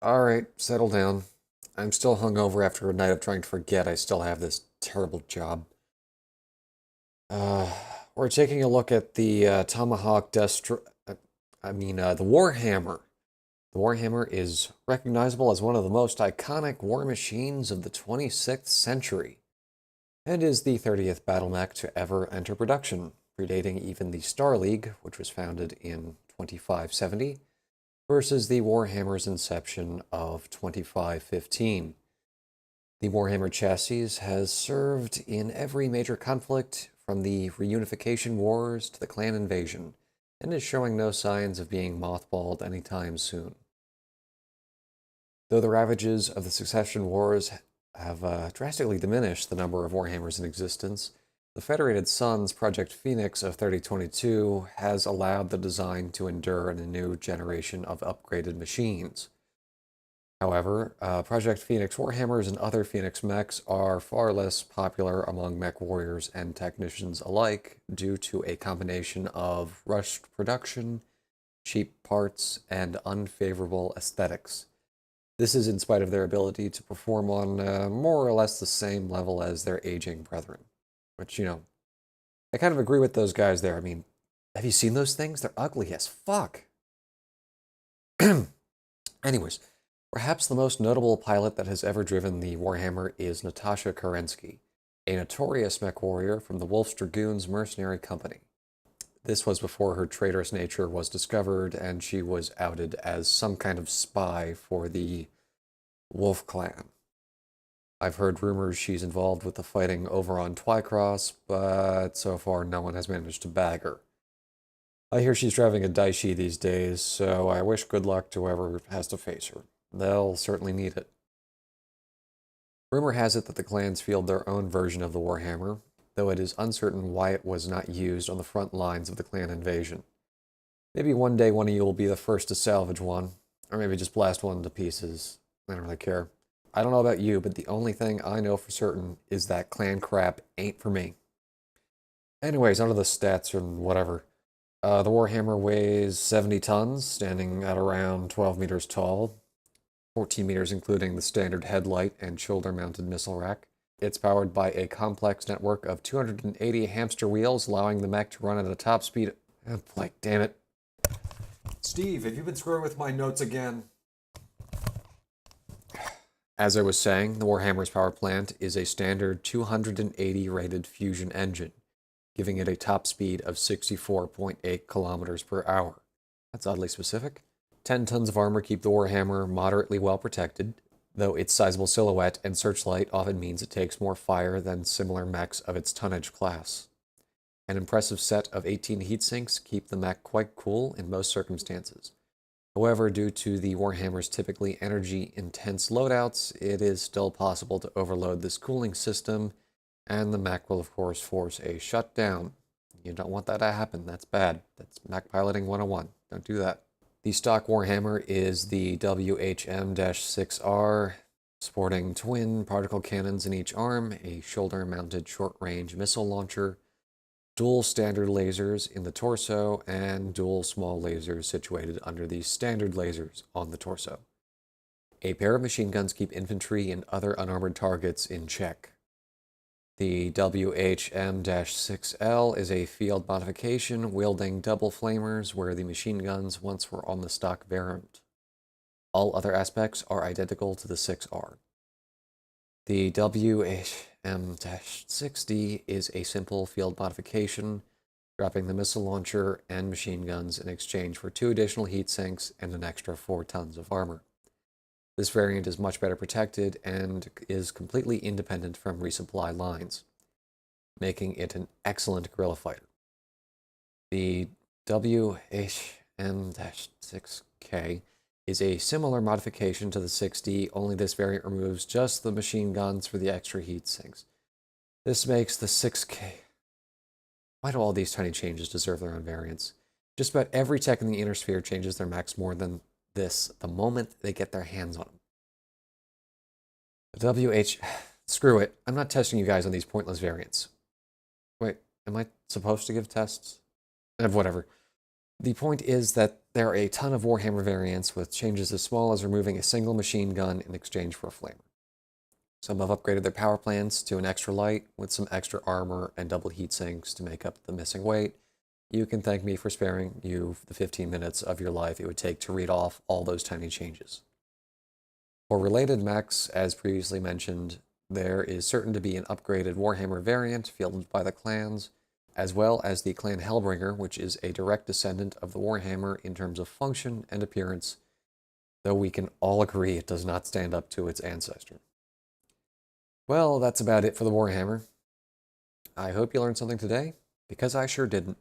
Alright, settle down. I'm still hungover after a night of trying to forget I still have this terrible job. Uh, we're taking a look at the Tomahawk Destro... the Warhammer. The Warhammer is recognizable as one of the most iconic war machines of the 26th century, and is the 30th battle mech to ever enter production, predating even the Star League, which was founded in 2570, versus the Warhammer's inception of 2515. The Warhammer chassis has served in every major conflict, from the Reunification Wars to the Clan Invasion, and is showing no signs of being mothballed anytime soon. Though the ravages of the Succession Wars have drastically diminished the number of Warhammers in existence, the Federated Sun's Project Phoenix of 3022 has allowed the design to endure in a new generation of upgraded machines. However, Project Phoenix Warhammers and other Phoenix mechs are far less popular among mech warriors and technicians alike due to a combination of rushed production, cheap parts, and unfavorable aesthetics. This is in spite of their ability to perform on more or less the same level as their aging brethren. Which, I kind of agree with those guys there. I mean, have you seen those things? They're ugly as fuck. Anyways, perhaps the most notable pilot that has ever driven the Warhammer is Natasha Kerensky, a notorious mech warrior from the Wolf's Dragoons Mercenary Company. This was before her traitorous nature was discovered, and she was outed as some kind of spy for the Wolf Clan. I've heard rumors she's involved with the fighting over on Twycross, but so far no one has managed to bag her. I hear she's driving a Daishi these days, so I wish good luck to whoever has to face her. They'll certainly need it. Rumor has it that the clans field their own version of the Warhammer, though it is uncertain why it was not used on the front lines of the clan invasion. Maybe one day one of you will be the first to salvage one, or maybe just blast one to pieces. I don't really care. I don't know about you, but the only thing I know for certain is that clan crap ain't for me. Anyways, onto the stats and whatever. The Warhammer weighs 70 tons, standing at around 12 meters tall, 14 meters including the standard headlight and shoulder-mounted missile rack. It's powered by a complex network of 280 hamster wheels, allowing the mech to run at a top speed. Oh, like, damn it. Steve, have you been screwing with my notes again? As I was saying, the Warhammer's power plant is a standard 280 rated fusion engine, giving it a top speed of 64.8 kilometers per hour. That's oddly specific. 10 tons of armor keep the Warhammer moderately well protected, though its sizable silhouette and searchlight often means it takes more fire than similar mechs of its tonnage class. An impressive set of 18 heat sinks keep the mech quite cool in most circumstances. However, due to the Warhammer's typically energy-intense loadouts, it is still possible to overload this cooling system, and the mech will of course force a shutdown. You don't want that to happen. That's bad. That's mech piloting 101. Don't do that. The stock Warhammer is the WHM-6R, sporting twin particle cannons in each arm, a shoulder-mounted short-range missile launcher, dual standard lasers in the torso, and dual small lasers situated under the standard lasers on the torso. A pair of machine guns keep infantry and other unarmored targets in check. The WHM-6L is a field modification wielding double flamers where the machine guns once were on the stock variant. All other aspects are identical to the 6R. The WHM-60 is a simple field modification, dropping the missile launcher and machine guns in exchange for 2 additional heat sinks and an extra 4 tons of armor. This variant is much better protected and is completely independent from resupply lines, making it an excellent guerrilla fighter. The WHM-6K is a similar modification to the 60, only this variant removes just the machine guns for the extra heat sinks. This makes the 6K... Why do all these tiny changes deserve their own variants? Just about every tech in the Inner Sphere changes their mechs more than this the moment they get their hands on them. The Screw it. I'm not testing you guys on these pointless variants. Wait, am I supposed to give tests? Whatever. The point is that there are a ton of Warhammer variants with changes as small as removing a single machine gun in exchange for a flamer. Some have upgraded their power plants to an extra light with some extra armor and double heat sinks to make up the missing weight. You can thank me for sparing you the 15 minutes of your life it would take to read off all those tiny changes. For related mechs, as previously mentioned, there is certain to be an upgraded Warhammer variant fielded by the clans, as well as the clan Hellbringer, which is a direct descendant of the Warhammer in terms of function and appearance, though we can all agree it does not stand up to its ancestor. Well, that's about it for the Warhammer. I hope you learned something today, because I sure didn't.